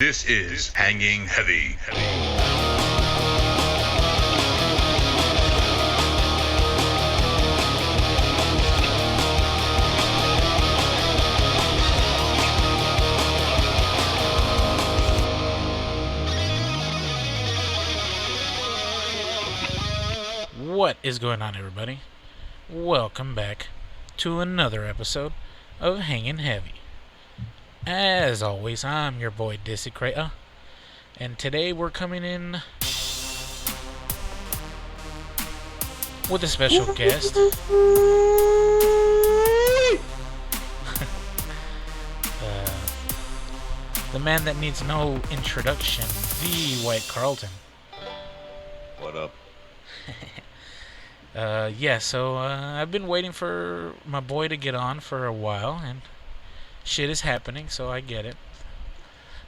This is Hanging Heavy. What is going on, everybody? Welcome back to another episode of Hanging Heavy. As always, I'm your boy Desecrator, and today we're coming in with a special guest. The man that needs no introduction, the White Carlton. What up? So I've been waiting for my boy to get on for a while, and shit is happening, so I get it.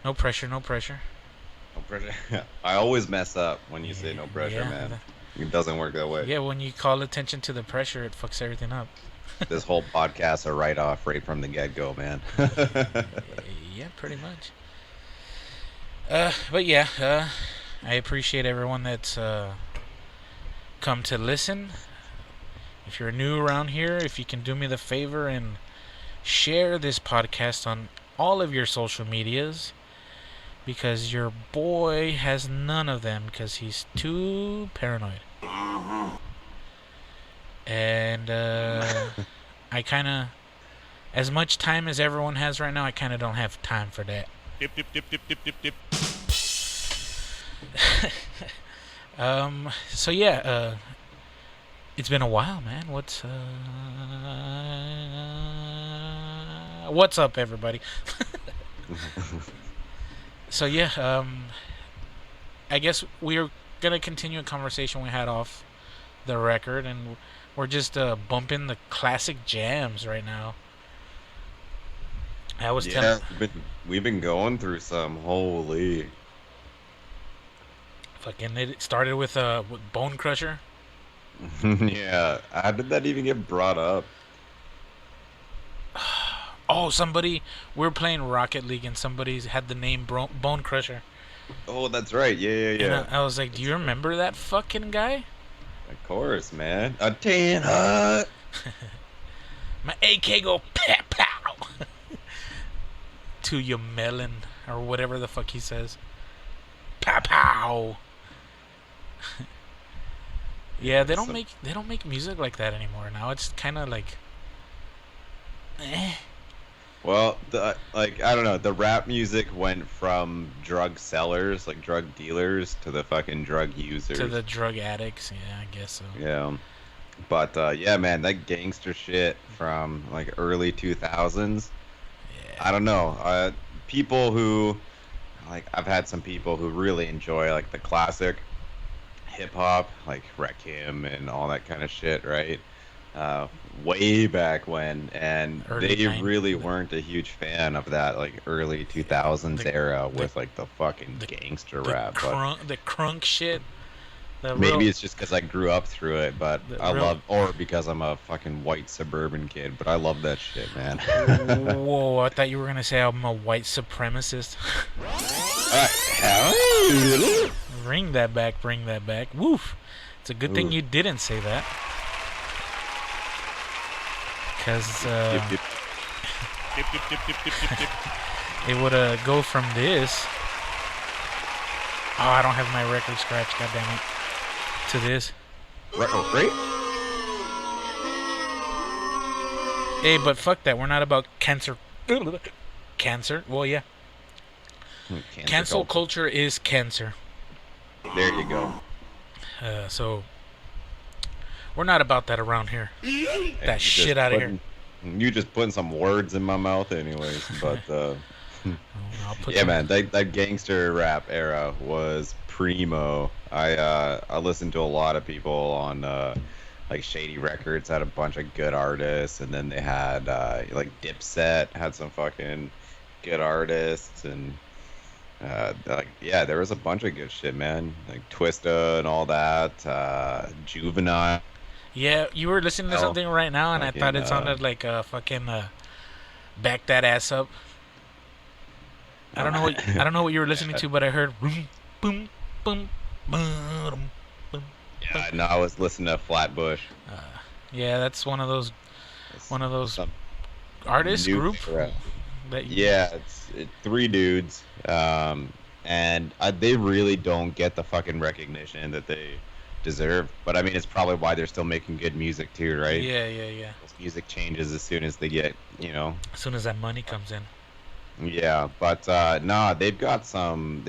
No pressure, no pressure. No pressure. I always mess up when you say no pressure, man. It doesn't work that way. Yeah, when you call attention to the pressure, it fucks everything up. This whole podcast a write-off right from the get-go, man. Yeah, pretty much. But yeah, I appreciate everyone that's come to listen. If you're new around here, if you can do me the favor and share this podcast on all of your social medias, because your boy has none of them because he's too paranoid. And I kind of, as much time as everyone has right now, I kind of don't have time for that. Dip, dip, dip, dip, dip, dip, dip. So yeah, it's been a while, man. What's up, everybody? So yeah, I guess we're gonna continue a conversation we had off the record, and we're just bumping the classic jams right now. We've been going through some. Holy. Fucking, it started with Bone Crusher. Yeah, how did that even get brought up? Oh, we were playing Rocket League and somebody had the name Bone Crusher. Oh, that's right. Yeah. And I was like, do you remember that fucking guy? Of course, man. A tan hut. My AK go pow pow to your melon or whatever the fuck he says. Pow pow. Yeah, they don't make music like that anymore. Now it's kind of like, Well, I don't know. The rap music went from drug sellers, like drug dealers, to the fucking drug users. To the drug addicts. Yeah, I guess so. Yeah. But yeah, man, that gangster shit from like early 2000s. Yeah. I don't know. People who I've had some people who really enjoy like the classic hip hop, like Rakim and all that kind of shit, right? Way back when, and they really weren't a huge fan of that like early 2000s era with like the fucking gangster rap. The crunk shit. Maybe it's just because I grew up through it, but or because I'm a fucking white suburban kid, but I love that shit, man. Whoa, I thought you were gonna say I'm a white supremacist. Bring that back. Woof. It's a good thing you didn't say that. Because it would go from this. Oh, I don't have my record scratched, goddammit. To this. Right? Hey, but fuck that. We're not about cancer. Cancer? Well, yeah. Cancel culture is cancer. There you go. So we're not about that around here. That shit out of here. You just putting some words in my mouth, anyways. But yeah, man, that gangster rap era was primo. I listened to a lot of people on like Shady Records had a bunch of good artists, and then they had like Dipset had some fucking good artists, and there was a bunch of good shit, man. Like Twista and all that, Juvenile. Yeah, you were listening to something right now, and I thought it sounded like fucking Back That Ass Up. I don't know what you were listening to, but I heard boom, boom, boom, boom, boom. Yeah, no, I was listening to Flatbush. Yeah, that's one of those Some artist new group era. that you. Yeah, it's three dudes, and they really don't get the fucking recognition that they deserve. But I mean, it's probably why they're still making good music too, right? Yeah. This music changes as soon as they get, As soon as that money comes in. Yeah, but nah, they've got some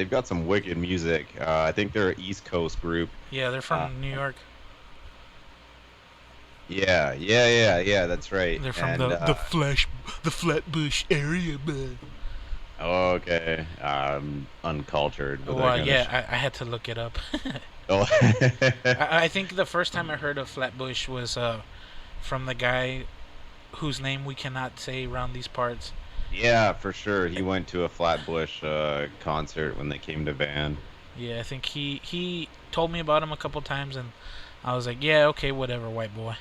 wicked music. I think they're an East Coast group. Yeah, they're Uh, from New York. yeah, that's right. They're from And the Flatbush area, man. okay, uncultured. With that Well, kind of yeah, I had to look it up. Oh. I think the first time I heard of Flatbush was from the guy whose name we cannot say around these parts. Yeah, for sure. He went to a Flatbush concert when they came to Van. Yeah, I think he told me about him a couple times, and I was like, yeah, okay, whatever, white boy.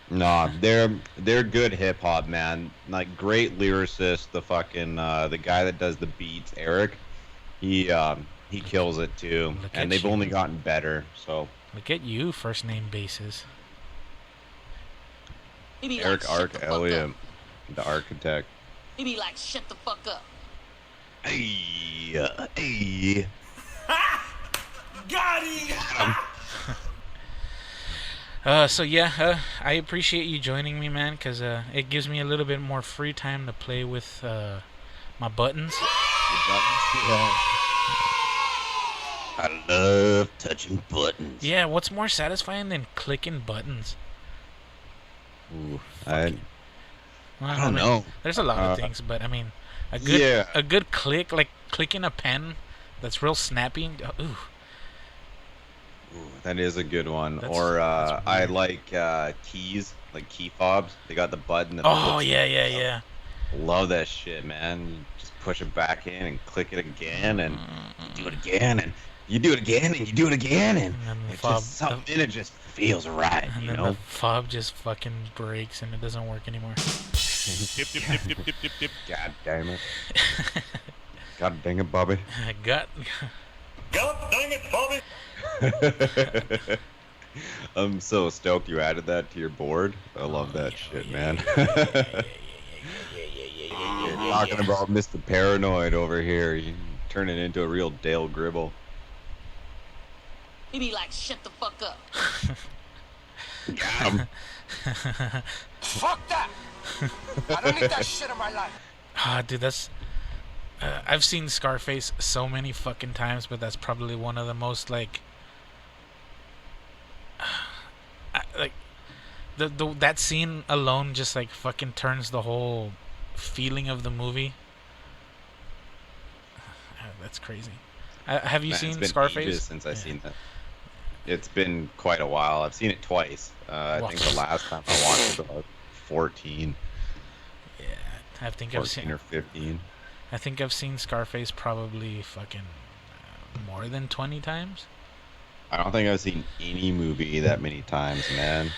Nah, they're good hip hop, man. Like great lyricist. The fucking the guy that does the beats, Eric. He kills it too, Look and at they've you. only gotten better. So Look at you, first name basis. He be Eric like, shut Arc the fuck Elliott, up. the architect. He be like, shut the fuck up. Hey. Got him! So yeah, I appreciate you joining me, man, because it gives me a little bit more free time to play with my buttons. I love touching buttons. Yeah, what's more satisfying than clicking buttons? Ooh, Well, I don't know. There's a lot of things, but I mean, a good click, like clicking a pen, that's real snappy. Ooh, Ooh, that is a good one. That's- Or that's I weird. like keys, like key fobs. They got the button. That oh flips yeah. Love that shit, man. You just push it back in and click it again, and you do it again, and you do it again, and you do it again, and And then the it's fob, just something. It just feels right, and you then know. the fob just fucking breaks and it doesn't work anymore. Dip, dip, dip, dip, dip, dip, dip. God damn it. God dang it, Bobby. I got. God dang it, Bobby! I'm so stoked you added that to your board. I love that shit, man. You're talking about Mr. Paranoid over here. You turn it into a real Dale Gribble. He be like, shut the fuck up. Got him. Fuck that! I don't need that shit in my life. Dude, that's. I've seen Scarface so many fucking times, but that's probably one of the most like. That scene alone just like fucking turns the whole feeling of the movie. That's crazy. Have you Man, seen it's been Scarface? ages since I've Yeah. seen that. It's been quite a while. I've seen it twice. I Wow. think the last time I watched it was 14, Yeah, I think I've 14 seen. or 15. I think I've seen Scarface probably fucking more than 20 times. I don't think I've seen any movie that many times, man.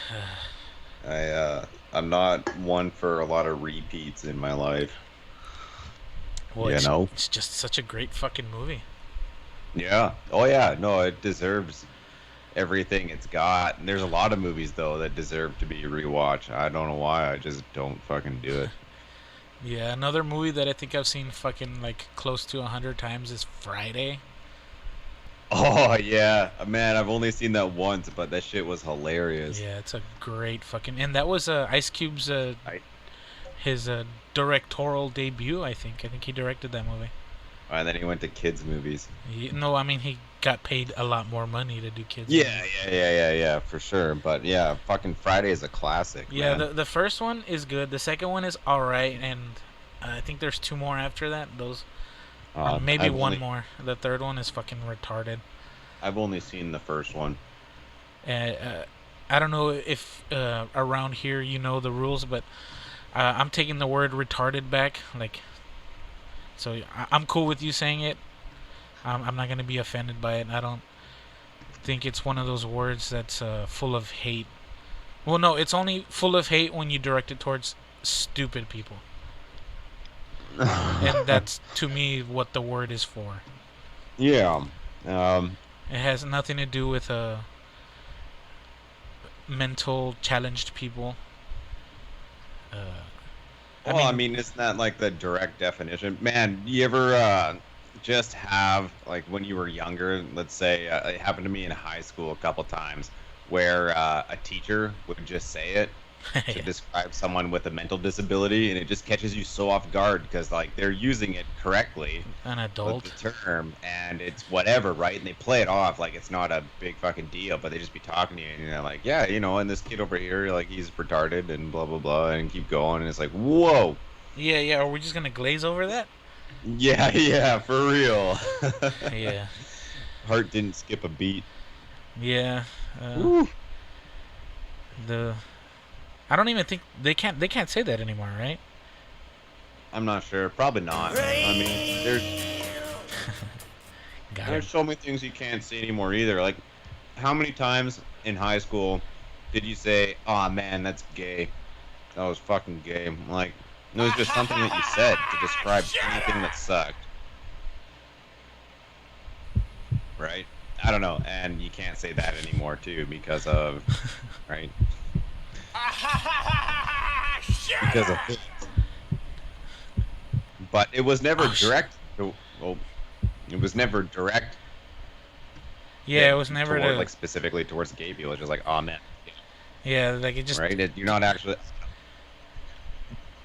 I'm not one for a lot of repeats in my life. Well, You know? it's just such a great fucking movie. Yeah. Oh yeah. No, it deserves everything it's got. And there's a lot of movies though that deserve to be rewatched. I don't know why. I just don't fucking do it. Yeah, another movie that I think I've seen fucking like close to 100 times is Friday. Oh yeah, man. I've only seen that once, but that shit was hilarious. Yeah, it's a great fucking, and that was Ice Cube's his directorial debut. I think he directed that movie. And then he went to kids movies. No, I mean he got paid a lot more money to do kids. Yeah, movies. yeah, for sure. But yeah, fucking Friday is a classic. Yeah, man. the first one is good. The second one is all right, and I think there's two more after that. Those. Or maybe I've one only- more. The third one is fucking retarded. I've only seen the first one. I don't know if around here you know the rules, but I'm taking the word retarded back. Like, so I'm cool with you saying it. I'm not gonna be offended by it. I don't think it's one of those words that's full of hate. Well, no, it's only full of hate when you direct it towards stupid people. And that's to me what the word is for. Yeah. It has nothing to do with mental challenged people. Well, I mean, isn't that like the direct definition? Man, you ever just have, like, when you were younger, let's say, it happened to me in high school a couple times, where a teacher would just say it to describe someone with a mental disability, and it just catches you so off guard because, like, they're using it correctly, An adult. the term, and it's whatever, right? And they play it off like it's not a big fucking deal, but they just be talking to you, and you're like, yeah, you know, and this kid over here, like, he's retarded and blah blah blah, and keep going, and it's like, whoa. Yeah. Are we just gonna glaze over that? Yeah, for real. Yeah. Heart didn't skip a beat. Yeah. I don't even think they can't say that anymore, right? I'm not sure. Probably not. I mean, there's so many things you can't say anymore either. Like, how many times in high school did you say, "Oh man, that's gay"? That was fucking gay. Like, it was just something that you said to describe anything that sucked. Right? I don't know. And you can't say that anymore too because of, right? Because of it. But it was never direct. Well, it was never direct. Yeah, it was never toward, like, specifically towards gay people. It's just like, oh man. Yeah, like it just. Right? You're not actually.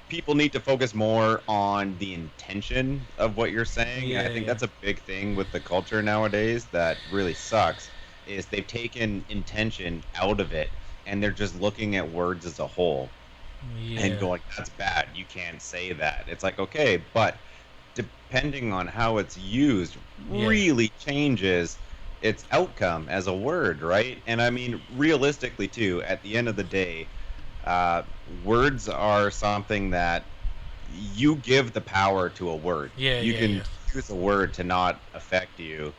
People need to focus more on the intention of what you're saying. Yeah, I think that's a big thing with the culture nowadays that really sucks. Is they've taken intention out of it, and they're just looking at words as a whole. Yeah. And going, that's bad, you can't say that. It's like, okay, but depending on how it's used really changes its outcome as a word, right? And I mean, realistically too, at the end of the day, words are something that you give the power to a word. You can use a word to not affect you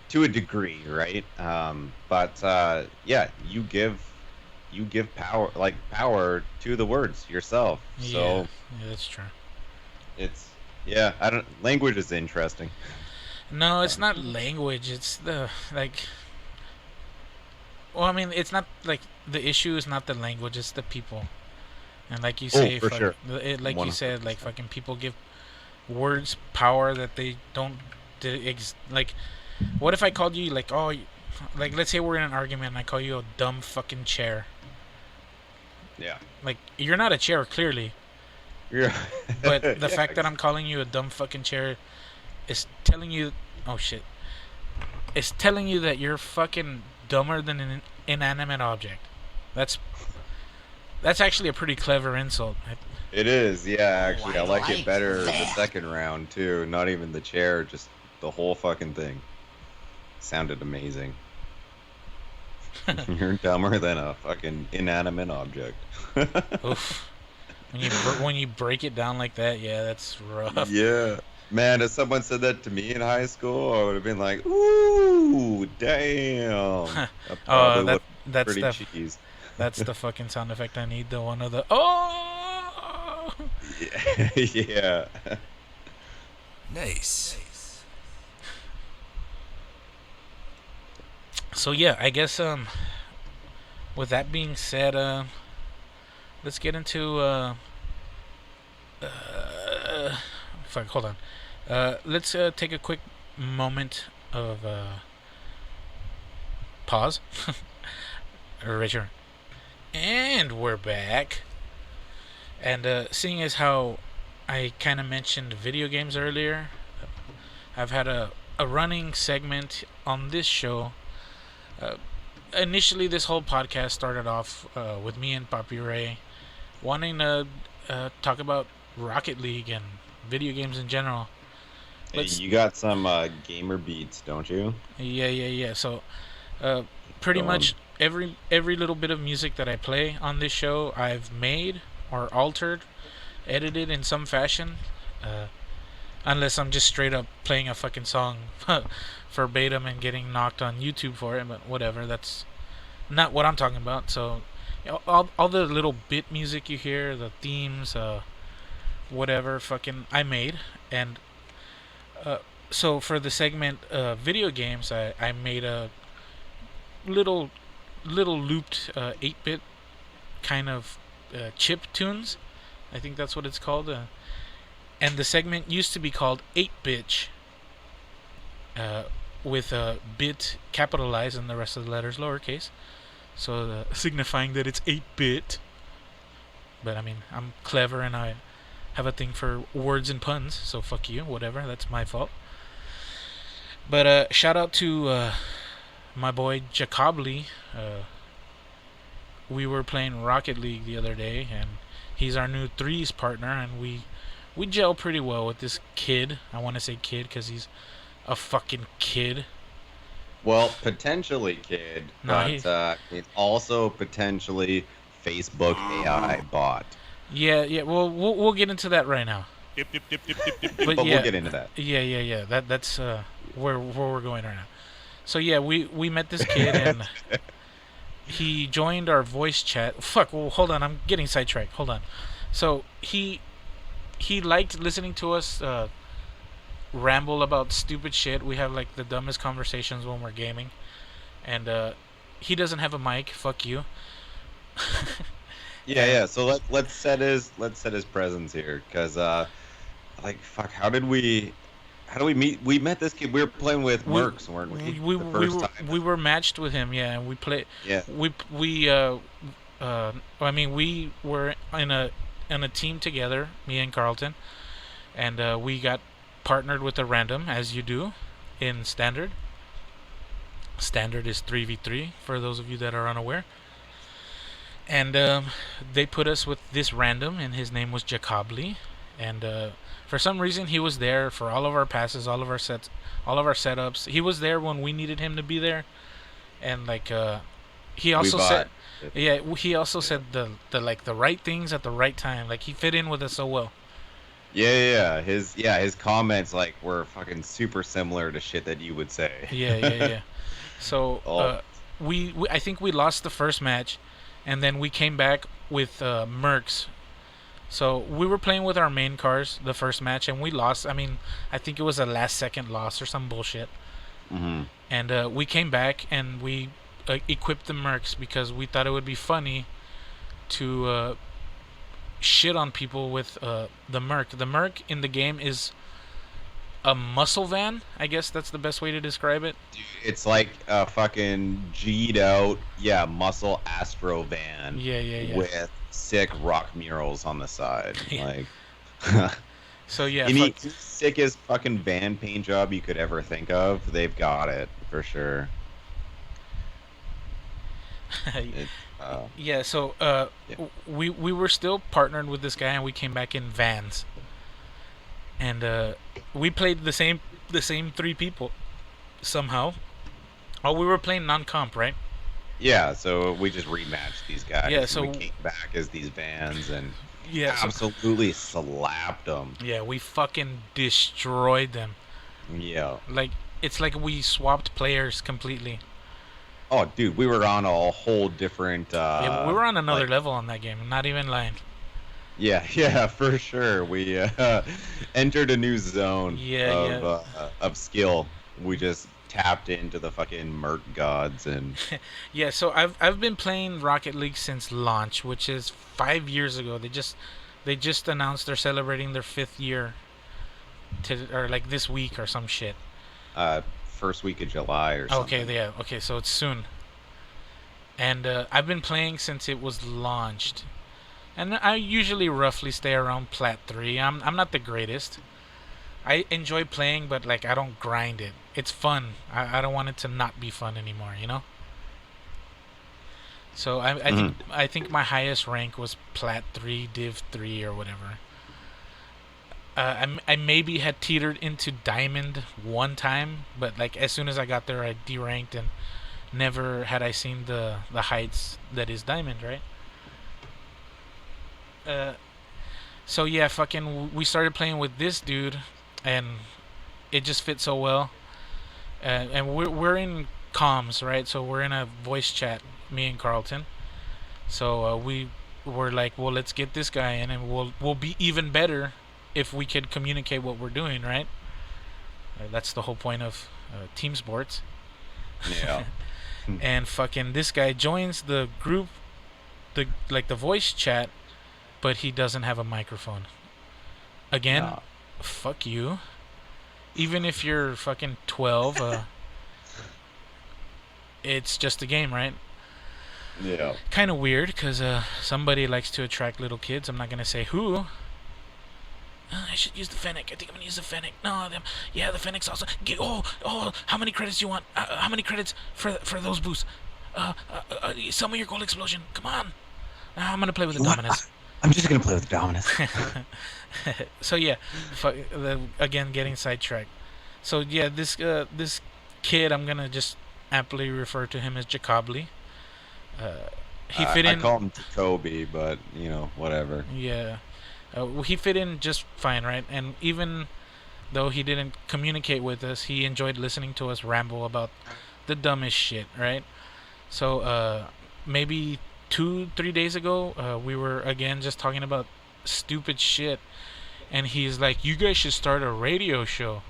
to a degree, right? But you give power to the words yourself. So yeah, that's true. It's language is interesting. No, it's not language. It's the well, I mean, it's not like the issue is not the language. It's the people. And like you say, for sure. Like 100%. You said, like fucking people give words power that they don't. Like, what if I called you like, oh, like let's say we're in an argument and I call you a dumb fucking chair. Yeah. Like, you're not a chair, clearly. Yeah. But the fact that I'm calling you a dumb fucking chair is telling you, oh shit, it's telling you that you're fucking dumber than an inanimate object. That's actually a pretty clever insult. It is, yeah, actually. I like it better the second round, too. Not even the chair, just the whole fucking thing. Sounded amazing. You're dumber than a fucking inanimate object. Oof. When you break it down like that, yeah, that's rough. Yeah. Man, if someone said that to me in high school, I would have been like, ooh, damn. That's pretty the cheese. That's the fucking sound effect I need. The one of the oh. Yeah. Nice. So yeah, I guess with that being said, let's get into fuck, hold on. Let's take a quick moment of pause. Return. And we're back. And seeing as how I kind of mentioned video games earlier, I've had a running segment on this show. Initially, this whole podcast started off with me and Papi Ray wanting to talk about Rocket League and video games in general. Hey, you got some gamer beats, don't you? Yeah. So, pretty much every little bit of music that I play on this show, I've made or altered, edited in some fashion. Unless I'm just straight up playing a fucking song verbatim and getting knocked on YouTube for it, but whatever. That's not what I'm talking about. So, all the little bit music you hear, the themes, whatever fucking I made. And so for the segment video games, I made a little looped 8-bit kind of chip tunes. I think that's what it's called. And the segment used to be called 8-bitch, with a bit capitalized and the rest of the letters lowercase, so signifying that it's 8-bit. But I mean, I'm clever and I have a thing for words and puns, so fuck you, whatever, that's my fault. But shout out to my boy JACO. We were playing Rocket League the other day, and he's our new threes partner, and we gel pretty well with this kid. I want to say kid because he's a fucking kid. Well, potentially kid, No, but it's also potentially Facebook AI bot. Yeah. Well, we'll get into that right now. Dip, dip, dip, dip, dip, dip, dip. But yeah, we'll get into that. Yeah. That's where we're going right now. So yeah, we met this kid and he joined our voice chat. Fuck. Well, hold on. I'm getting sidetracked. Hold on. So he liked listening to us ramble about stupid shit. We have like the dumbest conversations when we're gaming, and he doesn't have a mic. Fuck you. Yeah. So let's set his presence here, because like fuck, how do we meet? We met this kid. We were playing with Mercs, weren't we? The first time. We were matched with him. Yeah, and we played. Yeah. I mean, we were in a team together, me and Carlton, and we got partnered with a random, as you do in standard. Standard is 3v3 for those of you that are unaware. And they put us with this random, and his name was JACO. And for some reason, he was there for all of our passes, all of our sets, all of our setups. He was there when we needed him to be there. And like he also said, he also said the like the right things at the right time. Like he fit in with us so well. Yeah. His comments like were fucking super similar to shit that you would say. Yeah. So we I think we lost the first match, and then we came back with Mercs. So we were playing with our main cars the first match, and we lost. I mean, I think it was a last second loss or some bullshit. Mm-hmm. And we came back and we equipped the Mercs because we thought it would be funny to shit on people with the Merc. The Merc in the game is a muscle van. I guess that's the best way to describe it. Dude, it's like a fucking G'd out, muscle Astro van. Yeah. With sick rock murals on the side. Yeah. Like, So yeah, any sickest fucking van paint job you could ever think of, they've got it for sure. Yeah. So we were still partnered with this guy, and we came back in vans, and we played the same 3 people somehow. Oh, we were playing non-comp, right? Yeah, so we just rematched these guys. Yeah, so we came back as these vans and yeah, absolutely slapped them. Yeah, we fucking destroyed them. Yeah. Like it's like we swapped players completely. Oh, dude, we were on a whole different. Yeah, we were on another level on that game. I'm not even lying. Yeah, for sure. We entered a new zone of skill. We just tapped into the fucking Merc gods and. Yeah, so I've been playing Rocket League since launch, which is 5 years ago. They just announced they're celebrating their 5th year, or like this week or some shit. First week of July or something. Okay, yeah. Okay, so it's soon. And I've been playing since it was launched. And I usually roughly stay around Plat 3. I'm not the greatest. I enjoy playing, but like I don't grind it. It's fun. I don't want it to not be fun anymore, you know? So I think my highest rank was Plat 3, Div 3 or whatever. I maybe had teetered into Diamond one time, but like as soon as I got there, I deranked, and never had I seen the heights that is Diamond, right? So yeah, fucking, we started playing with this dude, and it just fit so well. And we're in comms, right? So we're in a voice chat, me and Carlton. So we we're like, well, let's get this guy in, and we'll be even better if we could communicate what we're doing, right? That's the whole point of team sports. Yeah. And fucking this guy joins the group, the voice chat, but he doesn't have a microphone. Again, No. fuck you. Even if you're fucking 12, it's just a game, right? Yeah. Kind of weird, because somebody likes to attract little kids. I'm not going to say who. I should use the Fennec. I think I'm going to use the Fennec. No, yeah, the Fennec's also... how many credits do you want? How many credits for those boosts? Sell me your gold explosion. Come on. I'm going to play with the Dominus. I'm just gonna play with Dominus. So yeah, again, getting sidetracked. So yeah, this kid, I'm gonna just aptly refer to him as Jacobly. He fit in. I call him Jacoby, but you know, whatever. Yeah, well, he fit in just fine, right? And even though he didn't communicate with us, he enjoyed listening to us ramble about the dumbest shit, right? So maybe 2-3 days ago, we were again just talking about stupid shit, and he's like, "You guys should start a radio show."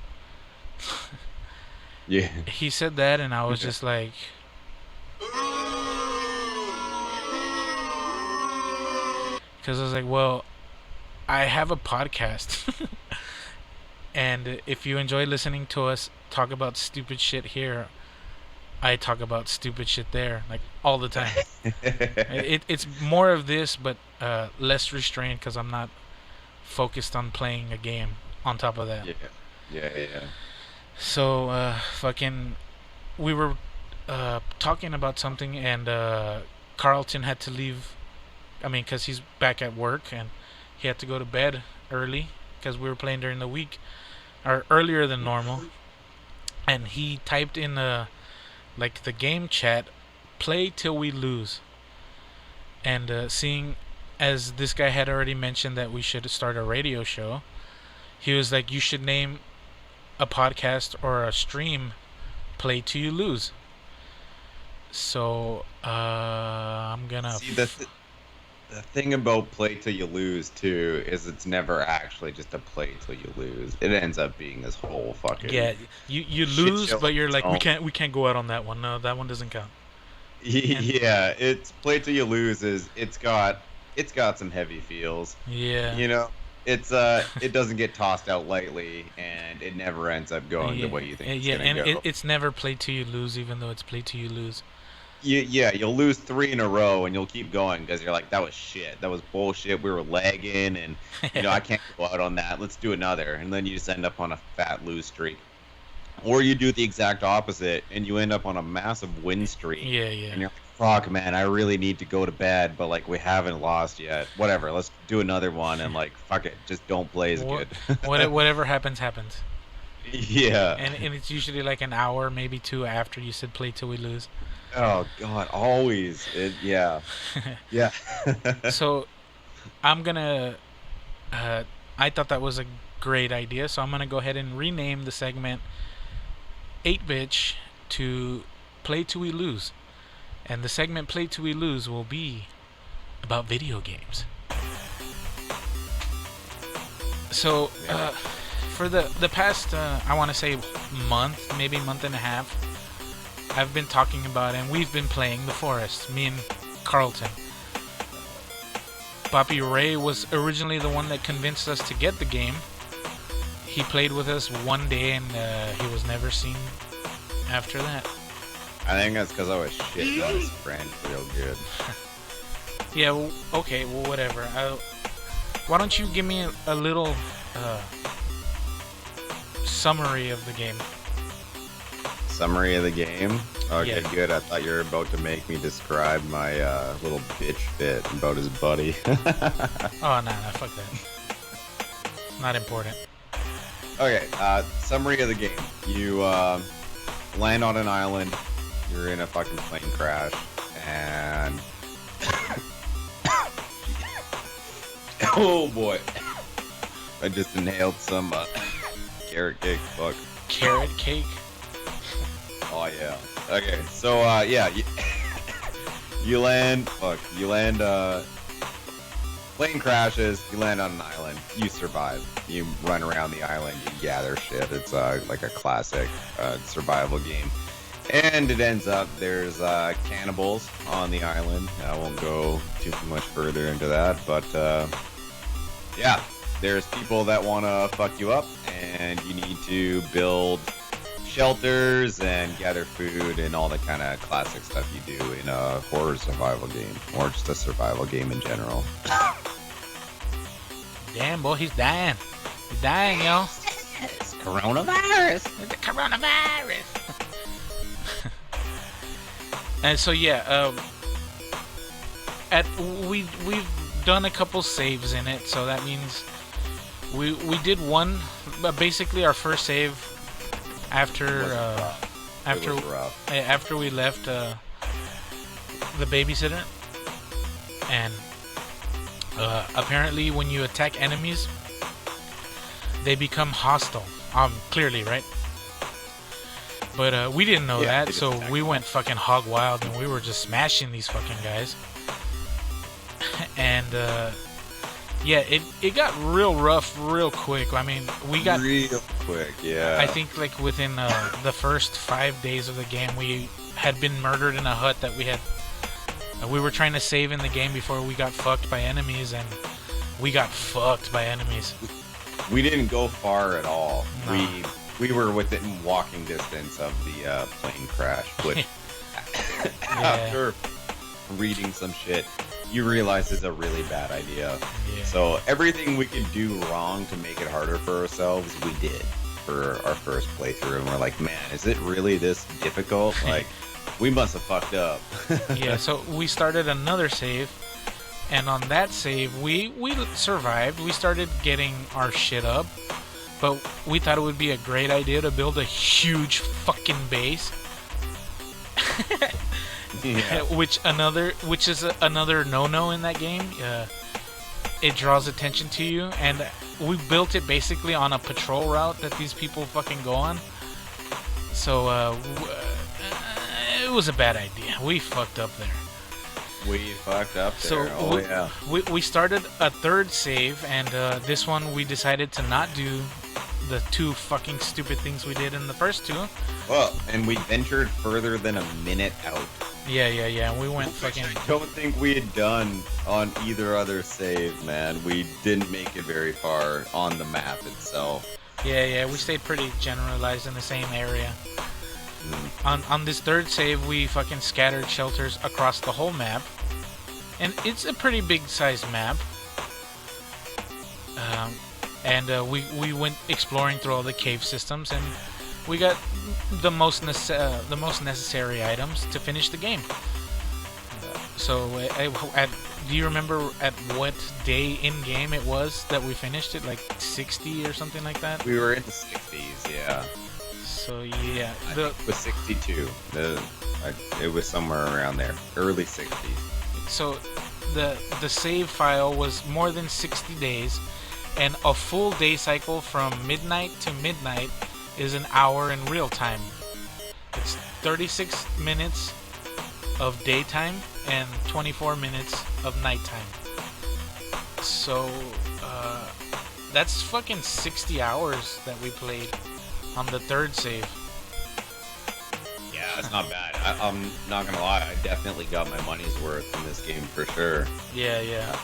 Yeah. He said that, and I was just like, because I was like, well, I have a podcast, and if you enjoy listening to us talk about stupid shit here, I talk about stupid shit there, like all the time. It's more of this, but less restrained, because I'm not focused on playing a game on top of that. Yeah. So fucking, we were talking about something, and Carlton had to leave. I mean, because he's back at work, and he had to go to bed early because we were playing during the week, or earlier than normal. And he typed in the game chat, "Play till we lose." And seeing as this guy had already mentioned that we should start a radio show, he was like, "You should name a podcast or a stream "Play till you lose." So I'm gonna See, the thing about play till you lose too is it's never actually just a play till you lose. It ends up being this whole fucking you shit lose, show but you're on like, its own. we can't go out on that one. No, that one doesn't count. Yeah, it's play till you lose is it's got some heavy feels. Yeah. You know, it's it doesn't get tossed out lightly, and it never ends up going the way you think it's gonna go. It's never play till you lose, even though it's play till you lose. You'll lose 3 in a row, and you'll keep going because you're like, that was shit, that was bullshit, we were lagging, and you know, I can't go out on that. Let's do another, and then you just end up on a fat lose streak. Or you do the exact opposite, and you end up on a massive win streak. Yeah. And you're like, fuck, man, I really need to go to bed, but like we haven't lost yet. Whatever, let's do another one, and like, fuck it, just don't play as good. Whatever happens. Yeah. And it's usually like an hour, maybe 2 after you said play till we lose. Oh god, always. Yeah. So I'm gonna I thought that was a great idea, so I'm gonna go ahead and rename the segment 8-Bitch to Play Till We Lose. And the segment Play Till We Lose will be about video games. So for the past I want to say month, maybe month and a half, I've been talking about, and we've been playing The Forest, me and Carlton. Bobby Ray was originally the one that convinced us to get the game. He played with us one day, and he was never seen after that. I think that's because I was shitting on his friend real good. Yeah, well, okay, well, whatever. Why don't you give me a little summary of the game? Summary of the game? Okay, Yeah. good. I thought you were about to make me describe my little bitch fit about his buddy. Oh, no, fuck that. Not important. Okay, summary of the game. You land on an island. You're in a fucking plane crash, and oh boy, I just inhaled some carrot cake. Fuck. Carrot cake? Oh yeah. Okay, so yeah, you land. Fuck, you land Plane crashes, you land on an island, you survive. You run around the island, you gather shit. It's like a classic survival game. And it ends up there's cannibals on the island. I won't go too much further into that, but yeah, there's people that want to fuck you up, and you need to build shelters and gather food and all the kind of classic stuff you do in a horror survival game, or just a survival game in general. Damn, boy, he's dying. He's dying, yo. It's coronavirus. It's the coronavirus. And so yeah, we've done a couple saves in it, so that means we did one, basically our first save after we left the babysitter, and apparently when you attack enemies, they become hostile. Clearly, right? But we didn't know that, so we went fucking hog wild and we were just smashing these fucking guys. And yeah, it got real rough real quick. I mean, we got real quick, yeah. I think like within the first 5 days of the game, we had been murdered in a hut that we were trying to save in the game before we got fucked by enemies, and we got fucked by enemies. We didn't go far at all. No. We were within walking distance of the plane crash, which after reading some shit, you realize is a really bad idea. Yeah. So everything we could do wrong to make it harder for ourselves, we did for our first playthrough, and we're like, man, is it really this difficult? Like, we must have fucked up. Yeah, so we started another save, and on that save, we survived. We started getting our shit up, but we thought it would be a great idea to build a huge fucking base. Yeah. which is another no-no in that game. It draws attention to you, and we built it basically on a patrol route that these people fucking go on. So it was a bad idea. We fucked up there. We fucked up there. So we started a third save, and this one we decided to not do the two fucking stupid things we did in the first two. Well, and we ventured further than a minute out. Yeah. We went Which fucking. I don't think we had done on either other save, man. We didn't make it very far on the map itself. Yeah. We stayed pretty generalized in the same area. On this third save, we fucking scattered shelters across the whole map, and it's a pretty big sized map. And we went exploring through all the cave systems, and we got the most necessary items to finish the game. So, do you remember at what day in game it was that we finished it? Like 60 or something like that? We were in the 60s, yeah. So yeah, I think it was 62. It was somewhere around there, early 60s. So the save file was more than 60 days, and a full day cycle from midnight to midnight is an hour in real time. It's 36 minutes of daytime and 24 minutes of nighttime. So that's fucking 60 hours that we played on the third save. Yeah, that's not bad. I'm not gonna lie, I definitely got my money's worth in this game for sure. Yeah.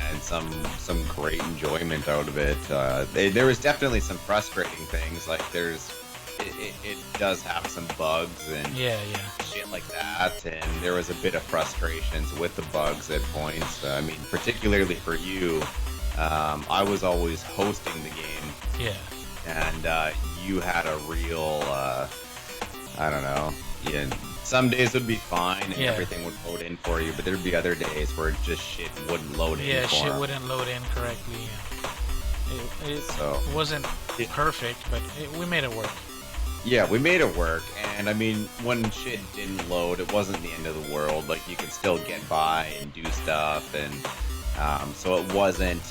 And some great enjoyment out of it. There was definitely some frustrating things, like it does have some bugs and Yeah. shit like that, and there was a bit of frustrations with the bugs at points. I mean, particularly for you, I was always hosting the game. Yeah. And you had a real, I don't know, some days would be fine and everything would load in for you, but there'd be other days where just shit wouldn't load in. Yeah, for shit 'em. wouldn't load in correctly. It wasn't perfect, but we made it work. Yeah, we made it work, and I mean, when shit didn't load, it wasn't the end of the world. Like, you could still get by and do stuff, and so it wasn't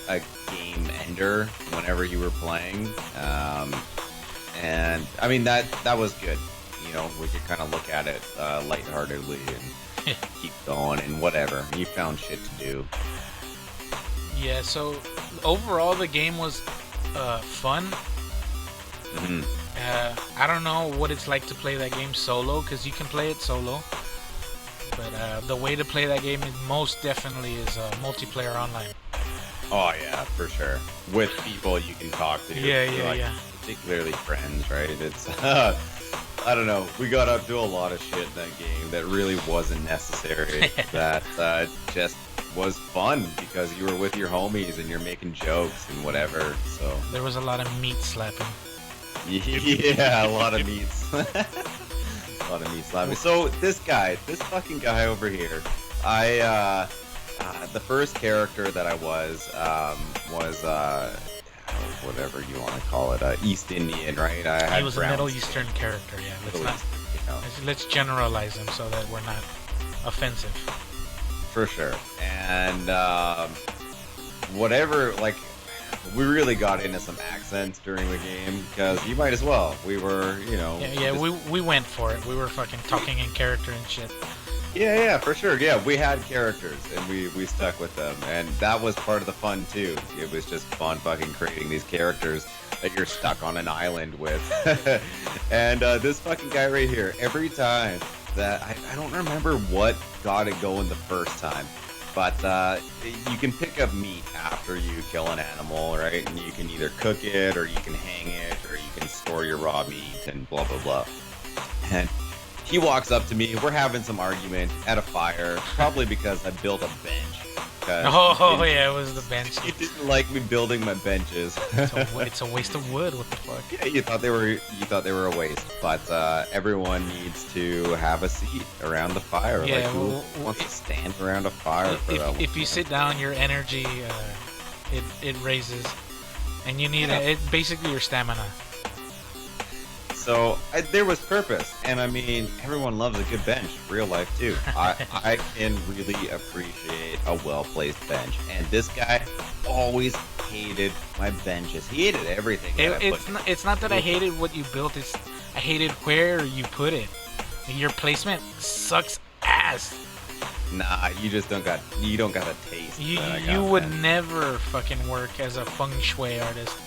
a game ender whenever you were playing. And I mean, that was good. You know, we could kind of look at it lightheartedly and keep going and whatever. You found shit to do. Yeah, so overall the game was fun. Mhm. I don't know what it's like to play that game solo, because you can play it solo. But the way to play that game is most definitely is multiplayer online. Oh yeah, for sure. With people you can talk to. Yeah. Particularly friends, right? It's I don't know. We got up to a lot of shit in that game that really wasn't necessary. That just was fun because you were with your homies and you're making jokes and whatever. So There was a lot of meat slapping. yeah, a lot of meats. A lot of meat slapping. So this fucking guy over here, the first character that I was whatever you want to call it, East Indian, right? He was a brown Middle skin. Eastern character, yeah. Middle Eastern, you know, Let's generalize him so that we're not offensive. for sure. And whatever, like, we really got into some accents during the game because you might as well. We were, you know. Yeah, we went for it. We were fucking talking in character and shit. Yeah, for sure. Yeah, we had characters and we stuck with them, and that was part of the fun too. It was just fun fucking creating these characters that you're stuck on an island with. And this fucking guy right here, every time that I don't remember what got it going the first time, but you can pick up meat after you kill an animal, right? And you can either cook it or you can hang it or you can store your raw meat and blah blah blah. And he walks up to me. We're having some argument at a fire, probably because I built a bench. Oh, yeah, it was the bench. He didn't like me building my benches. It's a waste of wood. What the fuck? Yeah, you thought they were a waste, but everyone needs to have a seat around the fire. Yeah, like, who wants to stand around a fire for that long? If you sit down, your energy it raises, and you need it basically your stamina. So there was purpose, and I mean, everyone loves a good bench, real life too. I can really appreciate a well-placed bench, and this guy always hated my benches. He hated everything. It's not that I hated what you built. It's I hated where you put it. Your placement sucks ass. Nah, you don't got a taste. You would never fucking work as a feng shui artist.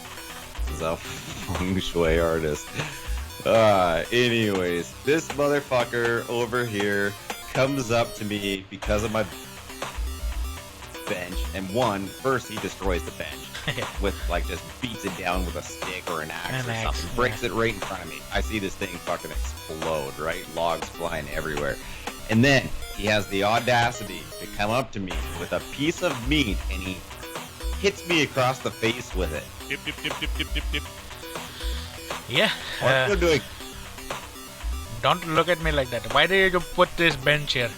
As a feng shui artist. Anyways, this motherfucker over here comes up to me because of my bench, and first he destroys the bench with, like, just beats it down with a stick or an axe or something, breaks it right in front of me. I see this thing fucking explode, right? Logs flying everywhere. And then he has the audacity to come up to me with a piece of meat, and he hits me across the face with it. Dip, dip, dip, dip, dip, dip, dip. Yeah. What are you doing? Don't look at me like that. Why did you put this bench here?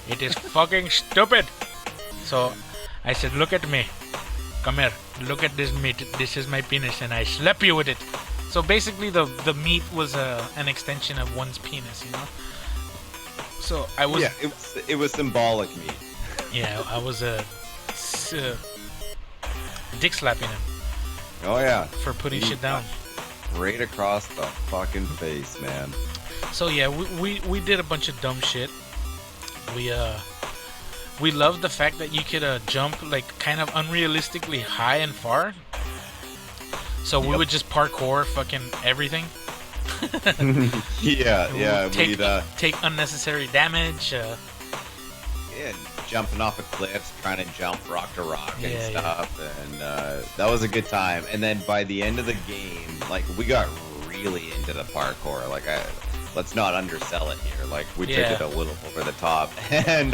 It is fucking stupid. So I said, look at me. Come here. Look at this meat. This is my penis, and I slap you with it. So basically, the meat was an extension of one's penis, you know. So I was. Yeah, it was symbolic meat. Yeah, I was dick slapping him. Oh yeah. For putting shit down. Right across the fucking face, man. So yeah, we did a bunch of dumb shit. We loved the fact that you could jump like kind of unrealistically high and far. So we would just parkour fucking everything. yeah. We'd take unnecessary damage. Yeah, jumping off of cliffs, trying to jump rock to rock and stuff, and that was a good time. And then by the end of the game, like, we got really into the parkour. Like, let's not undersell it here. Like, we took it a little over the top, and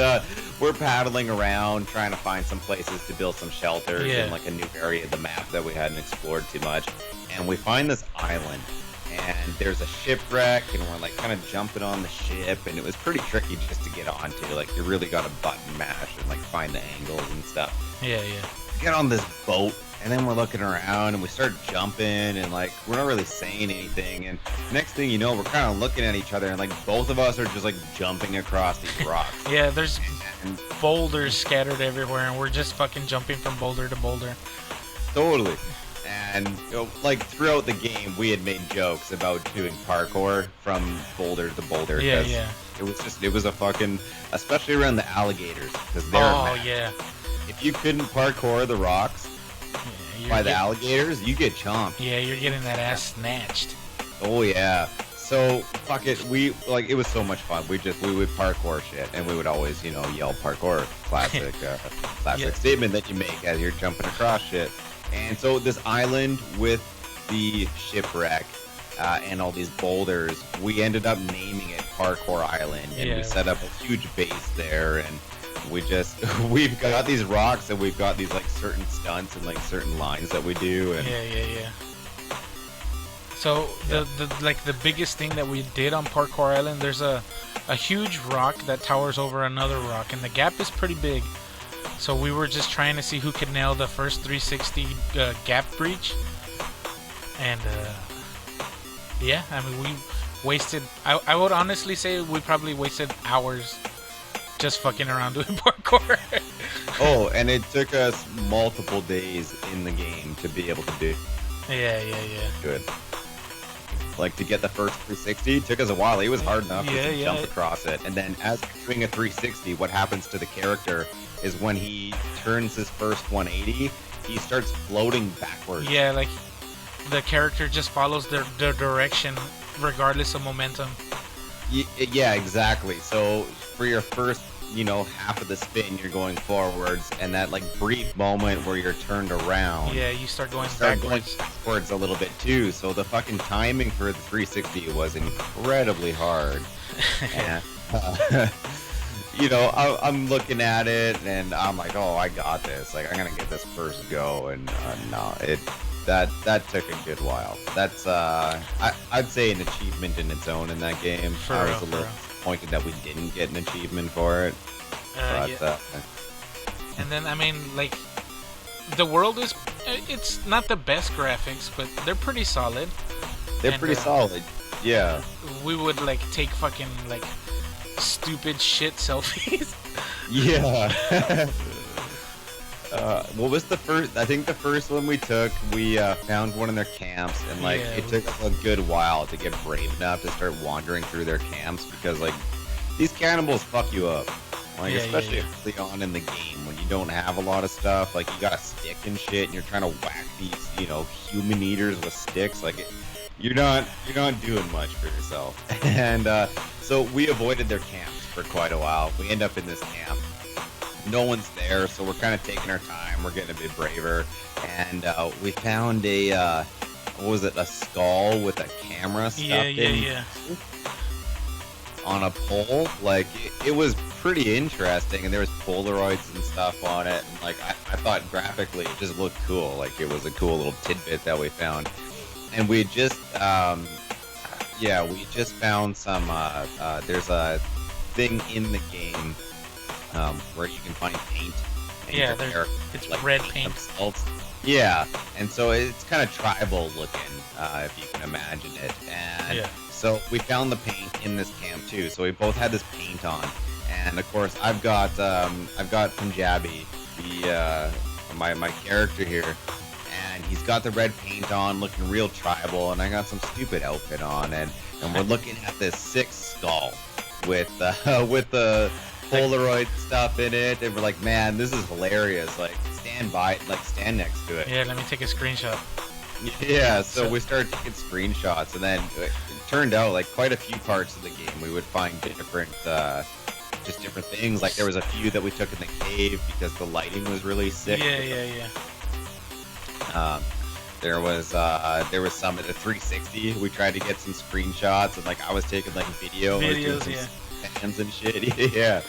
we're paddling around trying to find some places to build some shelters in like a new area of the map that we hadn't explored too much. And we find this island, and there's a shipwreck, and we're like kind of jumping on the ship, and it was pretty tricky just to get onto. Like, you really got to button mash and like find the angles and stuff. Yeah. Get on this boat, and then we're looking around, and we start jumping, and like we're not really saying anything. And next thing you know, we're kind of looking at each other, and like both of us are just like jumping across these rocks. Yeah, there's boulders scattered everywhere, and we're just fucking jumping from boulder to boulder. Totally. And like throughout the game, we had made jokes about doing parkour from boulder to boulder. Yeah. It was a fucking, especially around the alligators, because they're massive. if you couldn't parkour the rocks Yeah, by the alligators, you get chomped. Yeah, you're getting that ass snatched. Oh yeah. So fuck it. It was so much fun. We would parkour shit, and we would always yell parkour. Classic statement that you make as you're jumping across shit. And so this island with the shipwreck and all these boulders, we ended up naming it Parkour Island, and we set up a huge base there, and we've got these rocks, and we've got these like certain stunts and like certain lines that we do, and Yeah. So the biggest thing that we did on Parkour Island, there's a huge rock that towers over another rock, and the gap is pretty big. So we were just trying to see who could nail the first 360 gap breach, and yeah, I mean we wasted. I would honestly say we probably wasted hours just fucking around doing parkour. Oh, and it took us multiple days in the game to be able to do. Yeah. Good. Like to get the first 360 took us a while. It was hard enough to jump across it, and then as you're doing a 360, what happens to the character is when he turns his first 180, he starts floating backwards. Yeah, like the character just follows their direction regardless of momentum. Yeah, exactly. So for your first half of the spin, you're going forwards, and that like brief moment where you're turned around, you start going backwards a little bit too. So the fucking timing for the 360 was incredibly hard. And, I'm looking at it, and I'm like, oh, I got this. Like, I'm gonna get this first go, and no, that took a good while. That's I'd say an achievement in its own in that game. I was a little disappointed that we didn't get an achievement for it. And then I mean, like, the world it's not the best graphics, but they're pretty solid. They're pretty solid. Yeah. We would like take fucking like stupid shit selfies. Yeah. What was the first? I think the first one we took, we found one in their camps, and like it took us a good while to get brave enough to start wandering through their camps, because like these cannibals fuck you up, like especially early on in the game when you don't have a lot of stuff. Like you got a stick and shit, and you're trying to whack these human eaters with sticks. Like you're not doing much for yourself. And so we avoided their camps for quite a while. We end up in this camp. No one's there, so we're kind of taking our time. We're getting a bit braver, and we found a what was it? A skull with a camera stuffed in on a pole. Like it was pretty interesting, and there was Polaroids and stuff on it. And like I thought graphically, it just looked cool. Like it was a cool little tidbit that we found, and we just we just found some. There's a thing in the game. Where you can find paint. And it's like red paint. Themselves. Yeah, and so it's kind of tribal looking, if you can imagine it. And so we found the paint in this camp too. So we both had this paint on, and of course I've got Punjabi, my character here, and he's got the red paint on, looking real tribal, and I got some stupid outfit on, and we're looking at this sick skull with the Polaroid stuff in it, and we're like, man, this is hilarious. Like, stand next to it. Yeah, let me take a screenshot. Yeah, so we started taking screenshots, and then it turned out like quite a few parts of the game we would find different things. Like there was a few that we took in the cave because the lighting was really sick. Yeah. There was some at the 360. We tried to get some screenshots, and like I was taking like videos, fans and shit. Yeah.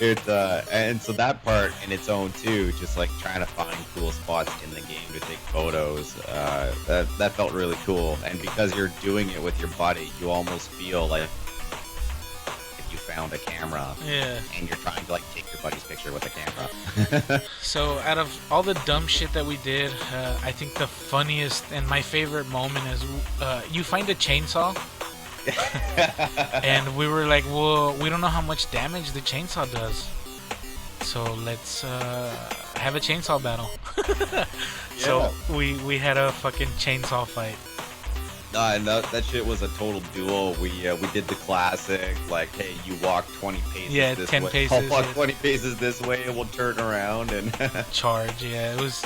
It's and so that part in its own too, just like trying to find cool spots in the game to take photos, that felt really cool. And because you're doing it with your buddy, you almost feel like if you found a camera, and you're trying to like take your buddy's picture with a camera. So out of all the dumb shit that we did, I think the funniest and my favorite moment is you find a chainsaw. And we were like, well, we don't know how much damage the chainsaw does, so let's have a chainsaw battle. So we had a fucking chainsaw fight, That shit was a total duel. We did the classic, like, hey, you walk 20 paces Yeah, this 10 way. paces, I'll walk yeah. 20 paces this way, and we'll turn around and. Charge. Yeah, it was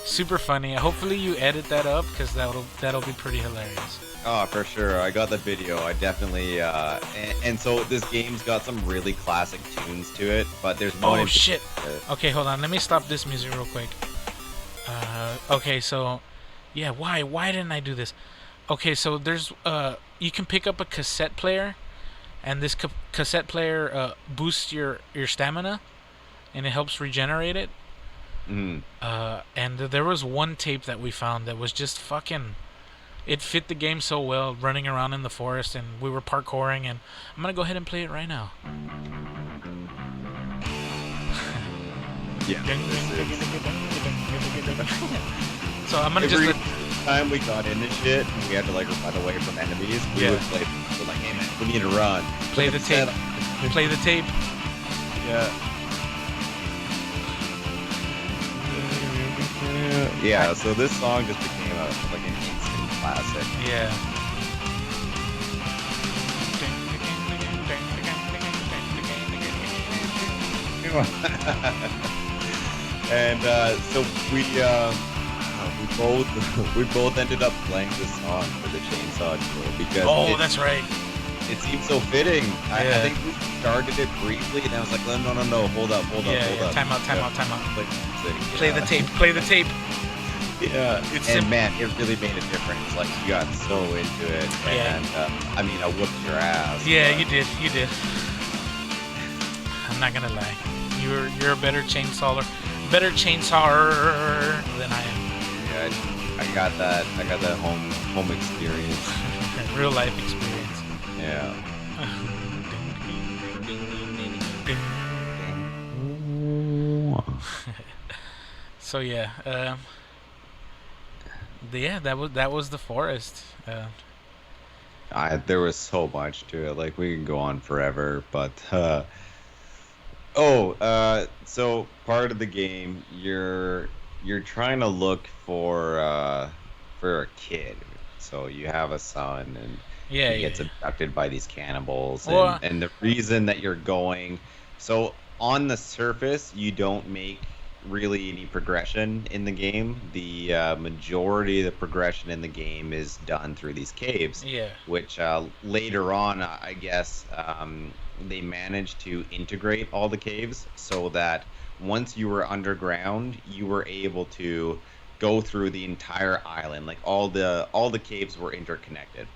super funny. Hopefully you edit that up because that'll be pretty hilarious. Oh, for sure. I got the video. I definitely. And so this game's got some really classic tunes to it, but there's one. Oh shit. Okay, hold on. Let me stop this music real quick. Okay, so yeah, why didn't I do this? Okay, so there's you can pick up a cassette player, and this cassette player boosts your stamina, and it helps regenerate it. Mm. And there was one tape that we found that was just fucking. It fit the game so well, running around in the forest, and we were parkouring, and I'm gonna go ahead and play it right now. Yeah. So I'm gonna Every just. time we got into shit, and we had to like run away from enemies. We would play. We're like, hey man, we need to run. Play the tape. Play the tape. Yeah. Yeah. So this song just became like an instant classic. Yeah. And so we both ended up playing this song for the Chainsaw Duel because That's right. it seemed so fitting. I Yeah. think we started it briefly, and I was like, no, hold up. Yeah. Time out. Play the music. Play the tape. Yeah, It's and simple. man, it really made a difference. Like you got so into it, Yeah. and I mean, I whooped your ass. Yeah, but- you did. I'm not gonna lie. You're a better chainsawer than I am. Yeah, I got that. I got that home experience. Real life experience. Yeah. So yeah, that was the forest. There was so much to it. Like we can go on forever, but so part of the game, you're trying to look for a kid. So you have a son, and Yeah, he gets yeah. abducted by these cannibals, Well- and the reason that you're going. So on the surface, you don't make really any progression in the game. The majority of the progression in the game is done through these caves. Yeah. Which later on, I guess, they managed to integrate all the caves so that once you were underground, you were able to go through the entire island. Like all the caves were interconnected,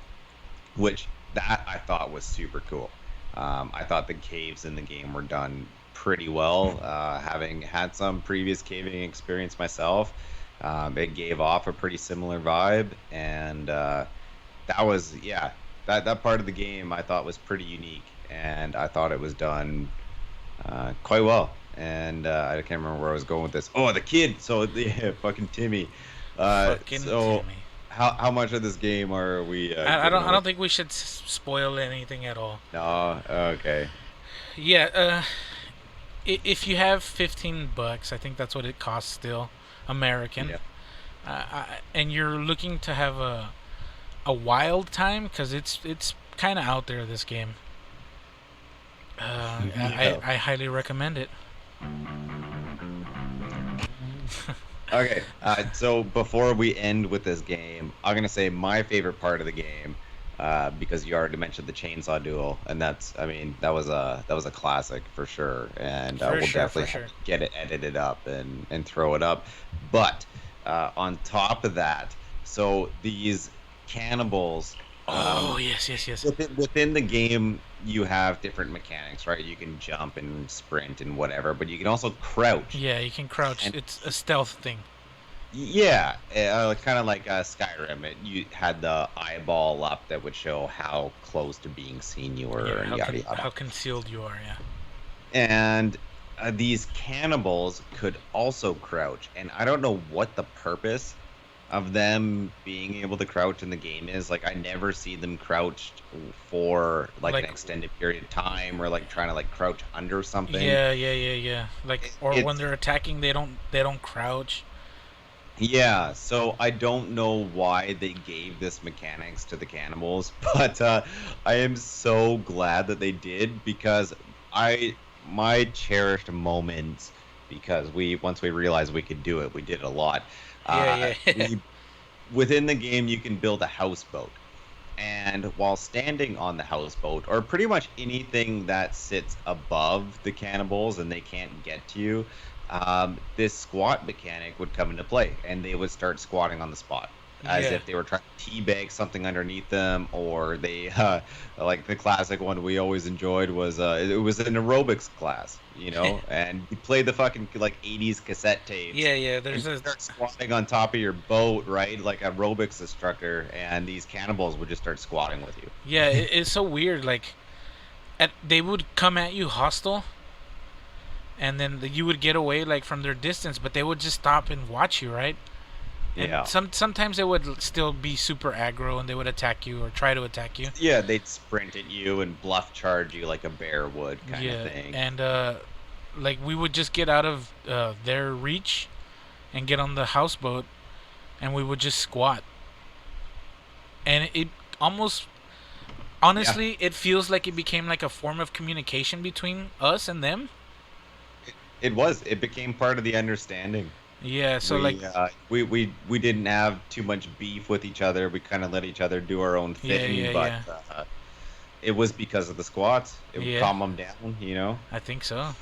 which that I thought was super cool. I thought the caves in the game were done pretty well. Having had some previous caving experience myself, it gave off a pretty similar vibe, and that was that part of the game I thought was pretty unique, and I thought it was done quite well. And I can't remember where I was going with this. Oh, the kid. So yeah, fucking Timmy. Fucking so Timmy. how much of this game are we? I don't think we should spoil anything at all. No. Okay. Yeah. If you have $15, I think that's what it costs still, American. Yeah. And you're looking to have a wild time, because it's kind of out there, this game. I highly recommend it. Okay, so before we end with this game, I'm gonna say my favorite part of the game, because you already mentioned the chainsaw duel, and that was a classic for sure, and we'll definitely have to get it edited up and throw it up. But on top of that, so these cannibals. Yes. Within the game, you have different mechanics, right? You can jump and sprint and whatever, but you can also crouch. Yeah, you can crouch. And- It's a stealth thing. Yeah, kind of like Skyrim. You had the eyeball up that would show how close to being seen you were, Yeah, and yada yada. how concealed you are, yeah. And these cannibals could also crouch, and I don't know what the purpose of them being able to crouch in the game is. Like, I never see them crouched for like an extended period of time, or like trying to like crouch under something. Yeah. Like, or when they're attacking, they don't crouch. Yeah, so I don't know why they gave this mechanics to the cannibals, but I am so glad that they did because my cherished moments because once we realized we could do it, we did it a lot. Yeah, yeah. We within the game you can build a houseboat. And while standing on the houseboat, or pretty much anything that sits above the cannibals and they can't get to you, this squat mechanic would come into play, and they would start squatting on the spot, as Yeah. if they were trying to teabag something underneath them, or they, like the classic one we always enjoyed was, it was an aerobics class, and you play the fucking like 80s cassette tapes. Yeah, yeah. And There's you a start squatting on top of your boat, right? Like a aerobics instructor, and these cannibals would just start squatting with you. yeah. It's so weird. Like, they would come at you hostile, and then you would get away like from their distance, but they would just stop and watch you, right? And Yeah. sometimes they would still be super aggro and they would attack you or try to attack you. Yeah, they'd sprint at you and bluff charge you like a bear would, kind Yeah, of thing. and like we would just get out of their reach and get on the houseboat, and we would just squat. And it almost, honestly, it feels like it became like a form of communication between us and them. It became part of the understanding. Yeah, so we, like, we didn't have too much beef with each other. We kind of let each other do our own thing, yeah, but yeah. it was because of the squats. It would Yeah. calm them down, I think so.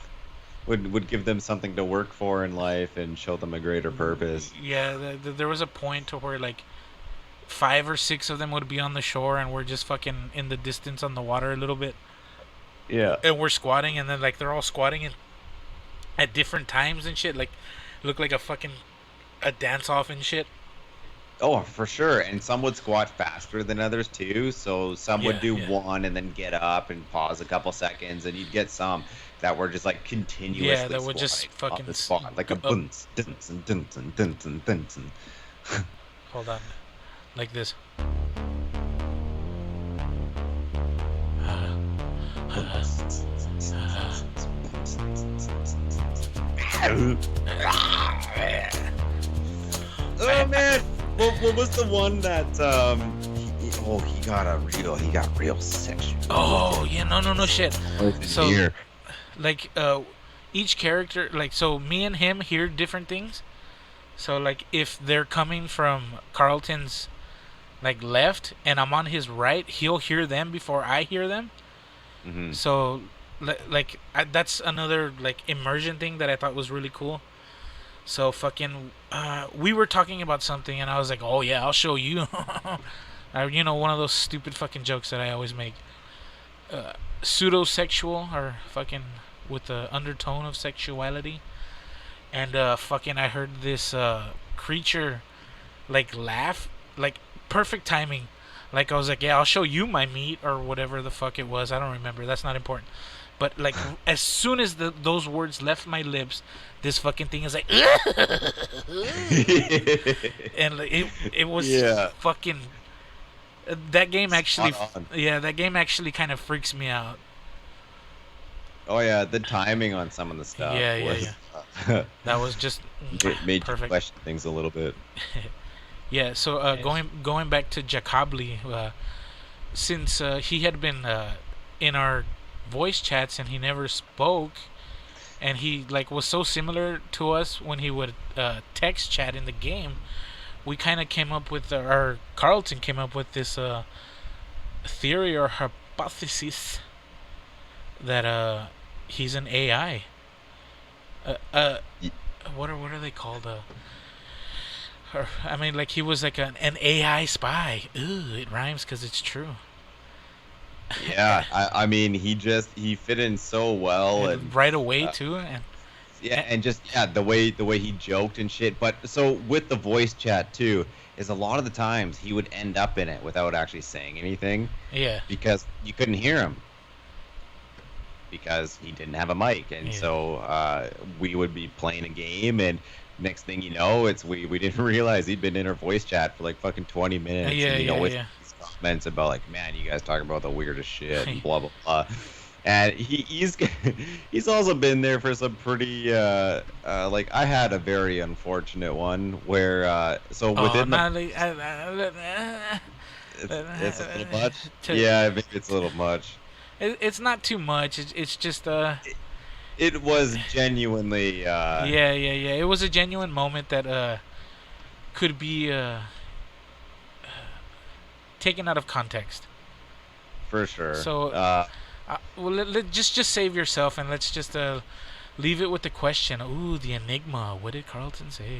would give them something to work for in life and show them a greater purpose. Yeah, there was a point to where like 5 or 6 of them would be on the shore, and we're just fucking in the distance on the water a little bit, Yeah. and we're squatting, and then like they're all squatting at different times and shit. Like, look like a dance off and shit. Oh, for sure. And some would squat faster than others too. So some would Yeah, do yeah. one and then get up and pause a couple seconds, and you'd get some that were just like continuously Yeah, that would just squatting on fucking the spot, like a dunce, dunce, and dunce, and dunce, and dunce. Hold on, like this. Oh man, what was the one that he got real sexual. Oh yeah, no shit. So Here. like each character, like, so me and him hear different things. So like if they're coming from Carlton's like left and I'm on his right, he'll hear them before I hear them. Hmm. So like that's another like immersion thing that I thought was really cool. So fucking we were talking about something and I was like, "Oh yeah, I'll show you." One of those stupid fucking jokes that I always make. Pseudo-sexual, or fucking with the undertone of sexuality. And fucking I heard this creature like laugh, like perfect timing. Like I was like, "Yeah, I'll show you my meat," or whatever the fuck it was. I don't remember. That's not important. But like as soon as those words left my lips, this fucking thing is like, and like, it was Yeah. fucking. That game actually, Spot on. yeah, that game actually kind of freaks me out. Oh yeah, the timing on some of the stuff Yeah, was That was just it made you perfect. question things a little bit. Yeah, so going back to Jacobly, since he had been in our voice chats and he never spoke, and he like was so similar to us when he would text chat in the game, we kind of came up with or Carlton came up with this theory or hypothesis that he's an AI. Y- What are they called? I mean, like he was like an AI spy. Ooh, it rhymes because it's true. Yeah, I mean he fit in so well, and Right away uh, too, and yeah, and just the way he joked and shit. But so with the voice chat too, is a lot of the times he would end up in it without actually saying anything yeah, because you couldn't hear him because he didn't have a mic, and Yeah. so we would be playing a game, and next thing you know, it's we didn't realize he'd been in our voice chat for like fucking 20 minutes. Yeah, and he'd yeah, always yeah. make these comments about like, man, you guys talking about the weirdest shit and blah blah blah. And he's also been there for some pretty like I had a very unfortunate one where so within the it's a little much. Yeah, maybe it's a little much. It's not too much. It's just It was genuinely yeah. It was a genuine moment that could be taken out of context. for sure. So well, just save yourself and let's just leave it with the question. Ooh, the enigma. What did Carlton say?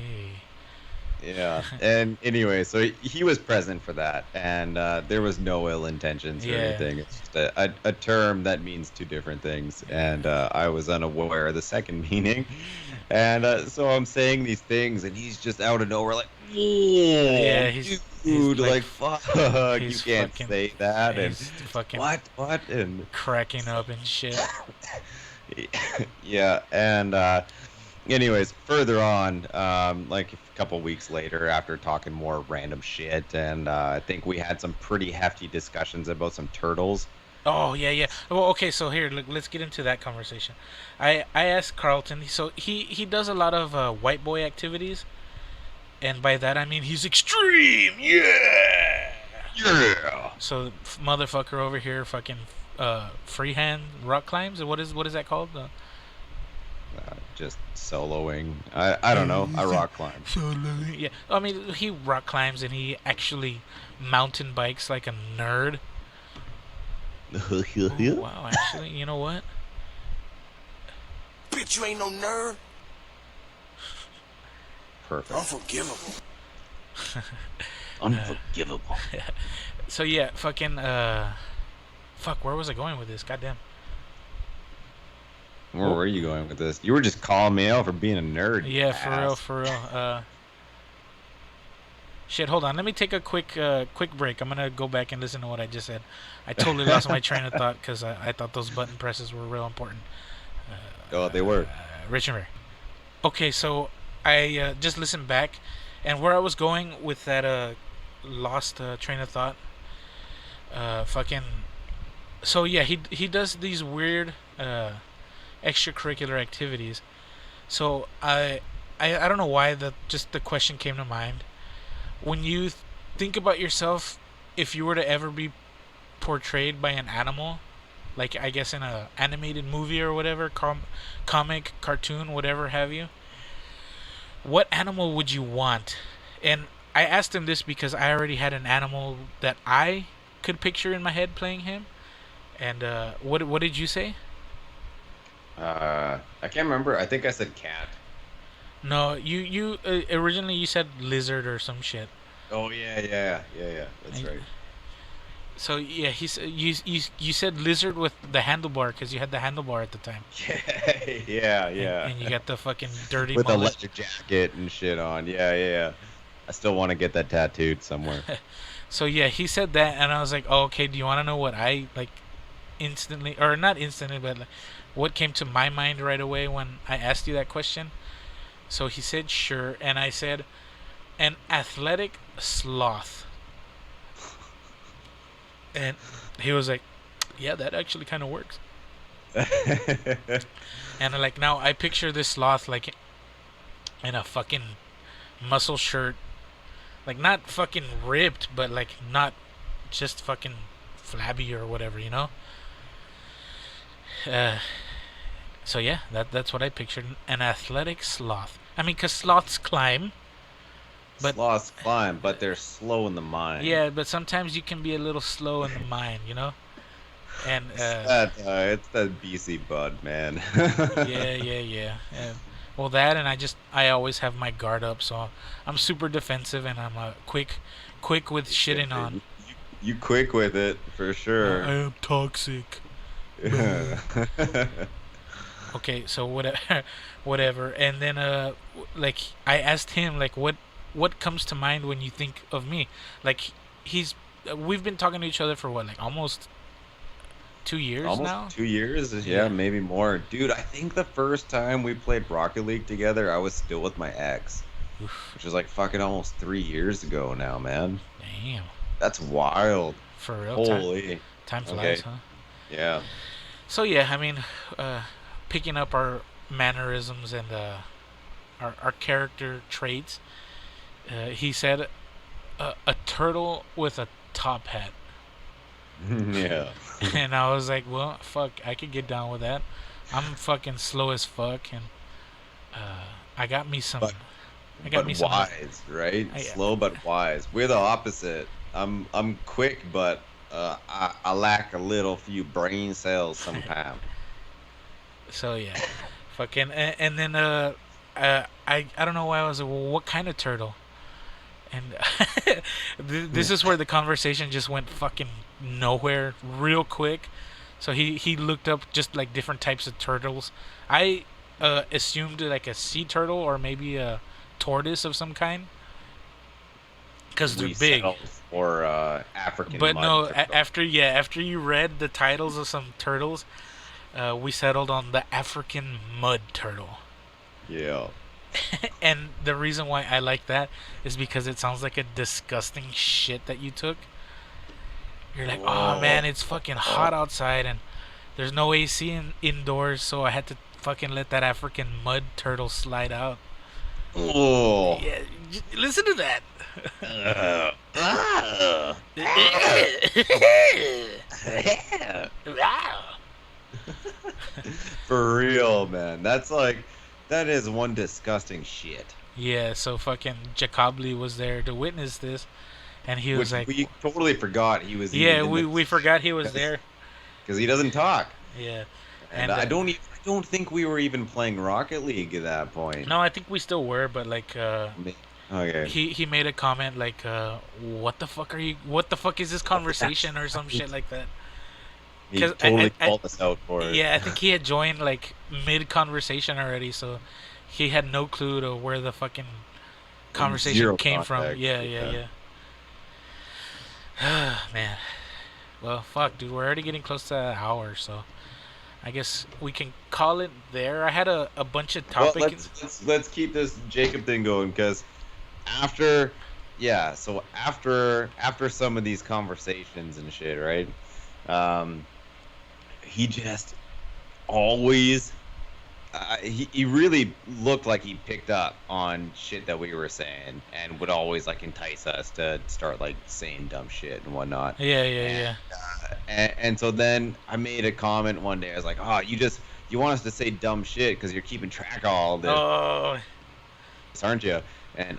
Yeah. And anyway, so he was present for that, and there was no ill intentions or anything. It's just a term that means two different things, and I was unaware of the second meaning. And so I'm saying these things, and he's just out of nowhere, like, Yeah, he's like fuck, you can't fucking, say that, and fucking what, and cracking up and shit. yeah, and anyways, further on, like a couple weeks later, after talking more random shit, and I think we had some pretty hefty discussions about some turtles. Oh yeah. Well, okay. So here, look, let's get into that conversation. I asked Carlton. So he does a lot of white boy activities, and by that I mean he's extreme. Yeah. Yeah. So motherfucker over here fucking freehand rock climbs. What is that called? Just soloing. I don't know. I rock climb. Soloing. Yeah. I mean he rock climbs and he actually mountain bikes like a nerd. Oh, wow, actually, you know what? Bitch, you ain't no nerd. Perfect. Unforgivable. Unforgivable. So yeah, fucking fuck, where was I going with this? Goddamn. Where were you going with this? You were just calling me out for being a nerd. Yeah, for real. Shit, hold on. Let me take a quick break. I'm gonna go back and listen to what I just said. I totally lost my train of thought because I thought those button presses were real important. Oh, they were. Rich and rare. Okay, so I just listened back, and where I was going with that lost train of thought. Fucking. So yeah, he does these weird extracurricular activities. So I don't know why the question came to mind. When you think about yourself, if you were to ever be portrayed by an animal, like I guess in a animated movie or whatever, comic, cartoon, whatever have you, what animal would you want? And I asked him this because I already had an animal that I could picture in my head playing him. And what did you say? I can't remember. I think I said cat. No, you originally you said lizard or some shit. Oh yeah. That's right. So yeah, you said lizard with the handlebar because you had the handlebar at the time. Yeah. And you got the fucking dirty with a mullet. leather jacket and shit on. Yeah. I still want to get that tattooed somewhere. So yeah, he said that, and I was like, oh, okay. Do you want to know what I like? Instantly, or not instantly, but like, what came to my mind right away when I asked you that question? So he said sure, and I said an athletic sloth. And he was like, yeah, that actually kind of works. And like now I picture this sloth like in a fucking muscle shirt, like not fucking ripped, but like not just fucking flabby or whatever, you know. So yeah, that's what I pictured, an athletic sloth. I mean, 'cause sloths climb. But sloths climb, but they're slow in the mind. Yeah, but sometimes you can be a little slow in the mind, you know. And it's that BC bud, man. yeah. Well, that, and I always have my guard up, so I'm super defensive, and I'm quick with shitting on. You quick with it for sure. I am toxic. Okay, so whatever. And then like I asked him like what comes to mind when you think of me? Like we've been talking to each other for what, like almost 2 years almost now? 2 years, yeah, maybe more. Dude, I think the first time we played Rocket League together, I was still with my ex. Oof. Which was like fucking almost 3 years ago now, man. Damn. That's wild. For real. Holy. Time flies, huh? Yeah. So yeah, I mean, picking up our mannerisms and our character traits. He said a turtle with a top hat, Yeah. and I was like, well, fuck, I could get down with that. I'm fucking slow as fuck, and I got me some. But I got but me some. wise, right? I, Slow but wise. We're the opposite. I'm quick, but I lack a little few brain cells sometimes. so yeah, fucking, and then I don't know why I was like, well, what kind of turtle? And this is where the conversation just went fucking nowhere real quick. So he looked up just like different types of turtles. I assumed like a sea turtle or maybe a tortoise of some kind because they're We big. settled for African But mud no, turtle. after you read the titles of some turtles, we settled on the African mud turtle. Yeah. And the reason why I like that is because it sounds like a disgusting shit that you took. You're like, oh man, it's fucking hot outside and there's no AC indoors, so I had to fucking let that African mud turtle slide out. Oh. Yeah, listen to that. Wow. For real, man. That is one disgusting shit. Yeah, so fucking Jacobly was there to witness this, and he was Which like, we totally forgot he was. yeah, even in we forgot he was there. because he doesn't talk. Yeah, And I don't think we were even playing Rocket League at that point. no, I think we still were, but like, Okay. he made a comment like, what the fuck are you? What the fuck is this conversation or some shit like that? He 'Cause totally called us out for it. Yeah, I think he had joined like mid conversation already, so he had no clue to where the fucking conversation Zero came from. context, Yeah, yeah. Man. Well, fuck, dude. We're already getting close to an hour, so I guess we can call it there. I had a bunch of Well, topics. let's keep this Jacob thing going because after after some of these conversations and shit, right? He just always he really looked like he picked up on shit that we were saying and would always like entice us to start like saying dumb shit and whatnot. Yeah. And so then I made a comment one day. I was like, "Oh, you want us to say dumb shit because you're keeping track of all this, Oh, aren't you?" And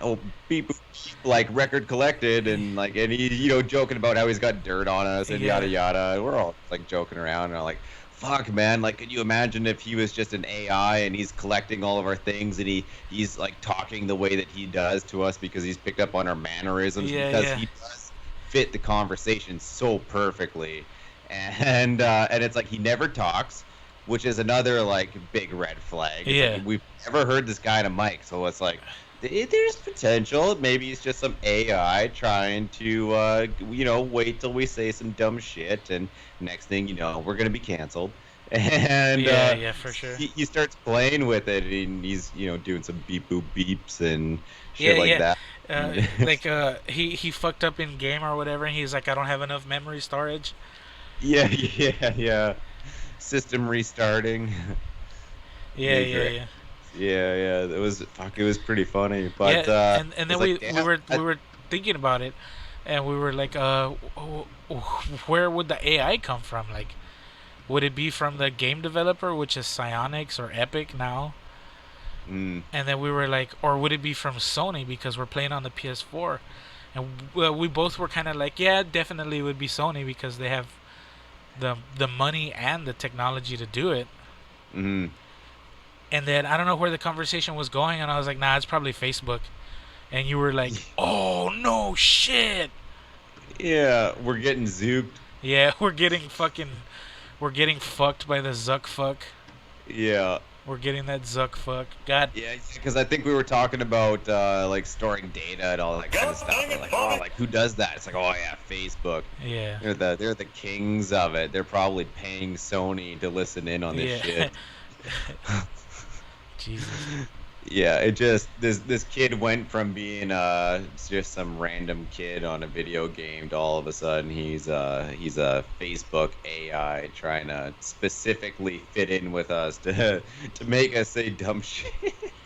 beep, boop, like record collected, and like, and he, joking about how he's got dirt on us and Yeah. yada yada. We're all like joking around, and I'm like, "Fuck, man! Like, could you imagine if he was just an AI and he's collecting all of our things and he's like talking the way that he does to us because he's picked up on our mannerisms because he does fit the conversation so perfectly, and it's like he never talks." Which is another like big red flag. It's like, we've never heard this guy in a mic, so it's like there's potential. Maybe it's just some AI trying to wait till we say some dumb shit, and next thing you know, we're gonna be canceled. And yeah, for sure. He starts playing with it, and he's doing some beep boop beeps and shit like that. Like he fucked up in game or whatever, and he's like, I don't have enough memory storage. Yeah. System restarting. Yeah. It was pretty funny. But and then we were thinking about it, and we were like, where would the AI come from? Like, would it be from the game developer, which is Psyonix or Epic now? And then we were like, or would it be from Sony because we're playing on the PS4? And we both were kind of like, yeah, definitely it would be Sony because they have the money and the technology to do it. And then I don't know where the conversation was going, and I was like, nah, it's probably Facebook. And you were like, oh no shit. Yeah, we're getting zooped. Yeah, we're getting fucked by the Zuck fuck. Yeah. We're getting that Zuck fuck. God. Yeah, because I think we were talking about like storing data and all that kind of stuff. We're like, oh, like who does that? It's like, oh yeah, Facebook. Yeah. They're the kings of it. They're probably paying Sony to listen in on this shit. Jesus. Yeah, it just this kid went from being just some random kid on a video game to all of a sudden he's a Facebook AI trying to specifically fit in with us to make us say dumb shit.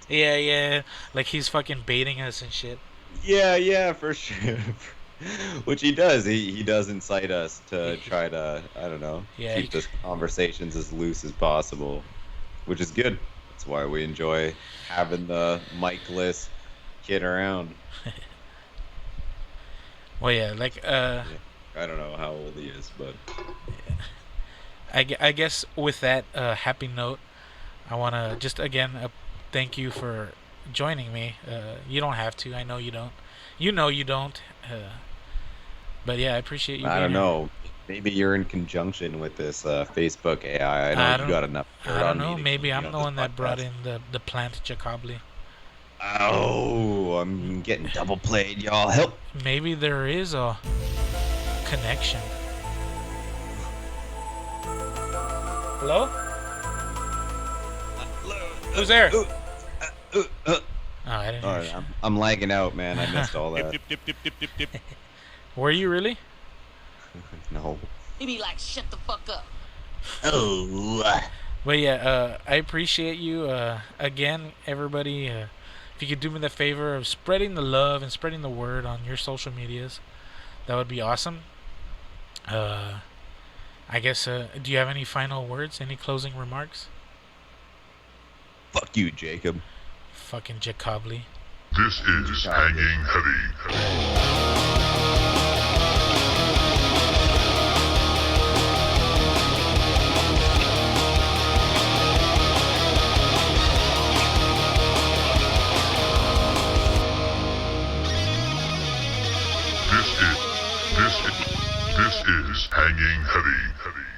Yeah, yeah. Like he's fucking baiting us and shit. Yeah, for sure. Which he does. He does incite us to try to, I don't know, Yeah, keep the conversations as loose as possible, which is good. That's why we enjoy having the micless kid around. well, yeah, like Yeah. I don't know how old he is, but I guess with that happy note, I want to just again thank you for joining me. You don't have to. I know you don't. You know you don't. But yeah, I appreciate you I being don't here. know. Maybe you're in conjunction with this Facebook AI. I know I you don't. got enough I dirt don't on know. me to Maybe keep me I'm on the this one that brought podcast. in the plant Jacobly. Oh, I'm getting double played, y'all. Help! Maybe there is a connection. Hello? Who's there? Oh, I didn't All hear right, shit. I'm lagging out, man. I missed all that. Dip. Were you really? No. He be like, shut the fuck up. Oh. But yeah, I appreciate you. Again, everybody, if you could do me the favor of spreading the love and spreading the word on your social medias, that would be awesome. I guess, do you have any final words? Any closing remarks? Fuck you, Jacob. Fucking Jacobly. This is Hanging Heavy. This is Hanging Heavy.